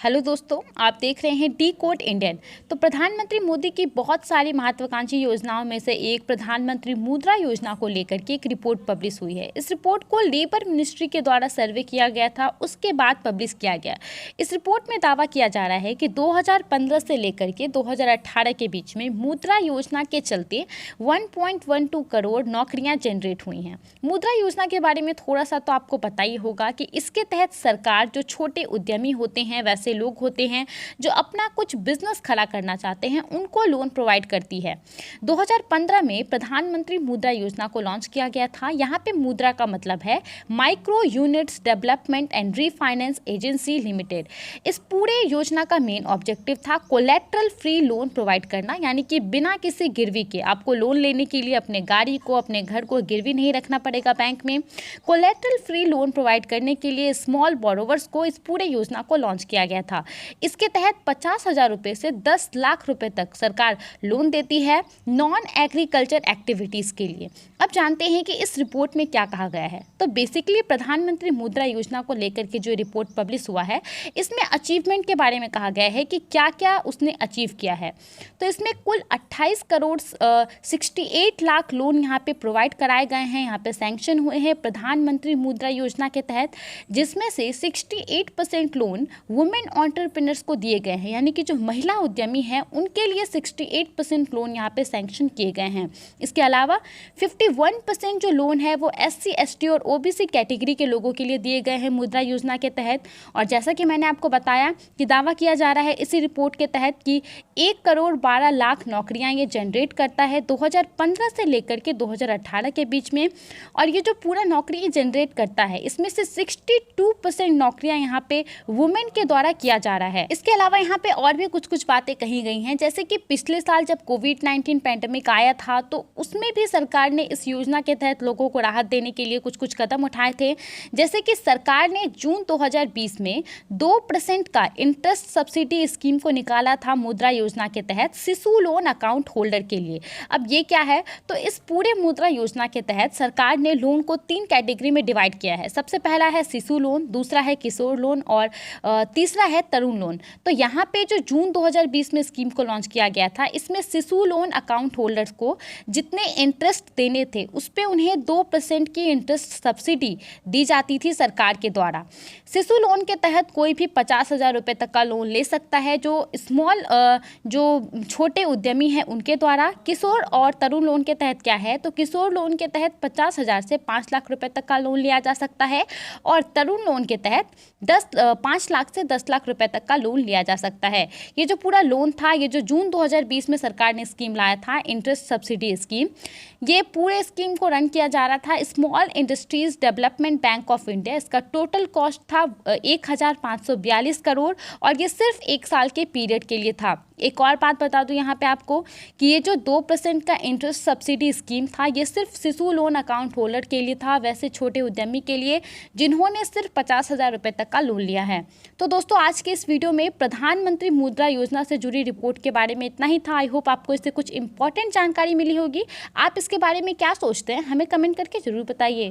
Hello दोस्तों, आप देख रहे हैं डी कोड इंडियन। तो प्रधानमंत्री मोदी की बहुत सारी महत्वाकांक्षी योजनाओं में से एक प्रधानमंत्री मुद्रा योजना को लेकर के एक रिपोर्ट पब्लिश हुई है। इस रिपोर्ट को लेबर मिनिस्ट्री के द्वारा सर्वे किया गया था, उसके बाद पब्लिश किया गया। इस रिपोर्ट में दावा किया जा रहा है कि 2015 से लेकर के 2018 के बीच में मुद्रा योजना के चलते 1.12 करोड़ नौकरियां जनरेट हुई हैं। मुद्रा योजना के बारे में थोड़ा सा तो आपको पता ही होगा कि इसके तहत सरकार जो छोटे उद्यमी होते हैं, वैसे लोग होते हैं जो अपना कुछ बिजनेस खड़ा करना चाहते हैं, उनको लोन प्रोवाइड करती है। 2015 में प्रधानमंत्री मुद्रा योजना को लॉन्च किया गया था। यहाँ पे मुद्रा का मतलब है micro units development and refinance agency limited. इस पूरे योजना का मेन ऑब्जेक्टिव था कोलेट्रल फ्री लोन प्रोवाइड करना, यानी कि बिना किसी गिरवी के आपको लोन लेने के लिए अपने गाड़ी को, अपने घर को गिरवी नहीं रखना पड़ेगा बैंक में। कोलेट्रल फ्री लोन प्रोवाइड करने के लिए स्मॉल बोरोवर्स को इस पूरे योजना को लॉन्च किया गया था। इसके तहत 50,000 रुपए से 10 लाख रुपए तक सरकार लोन देती है नॉन एग्रीकल्चर एक्टिविटीज के लिए। अब जानते हैं कि इस रिपोर्ट में क्या कहा गया है। तो बेसिकली प्रधानमंत्री मुद्रा योजना को लेकर के जो रिपोर्ट पब्लिश हुआ है, इसमें अचीवमेंट के बारे में कहा गया है कि क्या क्या उसने अचीव किया है। तो इसमें कुल 28 करोड़ 68 लाख लोन यहाँ पे प्रोवाइड कराए गए हैं, यहाँ पे सैंक्शन हुए हैं प्रधानमंत्री मुद्रा योजना के तहत, जिसमें से 68% लोन वुमेन एंटरप्रेन्योर्स को दिए गए हैं, यानी कि जो महिला उद्यमी हैं उनके लिए 68% लोन यहाँ पे सैंक्शन किए गए हैं। इसके अलावा 51% जो लोन है वो SC ST और OBC कैटेगरी के लोगों के लिए दिए गए हैं मुद्रा योजना के तहत। और जैसा कि मैंने आपको बताया कि दावा किया जा रहा है इसी रिपोर्ट के तहत कि 1 करोड़ 12 लाख नौकरियां ये जनरेट करता है 2015 से लेकर के 2018 के बीच में। और ये जो पूरा नौकरी जनरेट करता है, इसमें से 62% नौकरियां यहाँ पे वुमेन के द्वारा किया जा रहा है। इसके अलावा यहाँ पे और भी कुछ बातें कही गई हैं, जैसे कि पिछले साल जब कोविड-19 पैंडेमिक आया था तो उसमें भी सरकार ने इस योजना के तहत लोगों को राहत देने के लिए कुछ कदम उठाए थे। जैसे कि सरकार ने जून 2020 में 2% का इंटरेस्ट सब्सिडी स्कीम को निकाला था मुद्रा योजना के तहत शिशु लोन अकाउंट होल्डर के लिए। अब ये क्या है, तो इस पूरे मुद्रा योजना के तहत सरकार ने लोन को 3 कैटेगरी में डिवाइड किया है। सबसे पहला है शिशु लोन, दूसरा है किशोर लोन और तीसरा है तरुण लोन। तो यहाँ पे जो जून 2020 में स्कीम को लॉन्च किया गया था, इसमें शिशु लोन अकाउंट होल्डर्स को जितने इंटरेस्ट देने थे उस पे उन्हें 2% की इंटरेस्ट सब्सिडी दी जाती थी सरकार के द्वारा। शिशु लोन के तहत कोई भी 50,000 रुपये तक का लोन ले सकता है जो स्मॉल जो छोटे उद्यमी हैं उनके द्वारा। किशोर और तरुण लोन के तहत क्या है, तो किशोर लोन के तहत 50,000 से 5 लाख रुपए तक का लोन लिया जा सकता है और तरुण लोन के तहत 5 लाख से 10 लाख रुपए तक का लोन लिया जा सकता है। ये जो पूरा लोन था, ये जो जून 2020 में सरकार ने स्कीम लाया था इंटरेस्ट सब्सिडी स्कीम, ये पूरे स्कीम को रन किया जा रहा था small industries development bank of India. इसका टोटल कॉस्ट था 1,542 करोड़ और ये सिर्फ 1 साल के पीरियड के लिए था। एक और बात बता दूं यहाँ पे आपको कि ये जो 2% का इंटरेस्ट सब्सिडी स्कीम था, ये सिर्फ शिशु लोन अकाउंट होल्डर के लिए था, वैसे छोटे उद्यमी के लिए जिन्होंने सिर्फ 50,000 रुपये तक का लोन लिया है। तो दोस्तों, आज के इस वीडियो में प्रधानमंत्री मुद्रा योजना से जुड़ी रिपोर्ट के बारे में इतना ही था। आई होप आपको इससे कुछ इंपॉर्टेंट जानकारी मिली होगी। आप इसके बारे में क्या सोचते हैं, हमें कमेंट करके जरूर बताइए।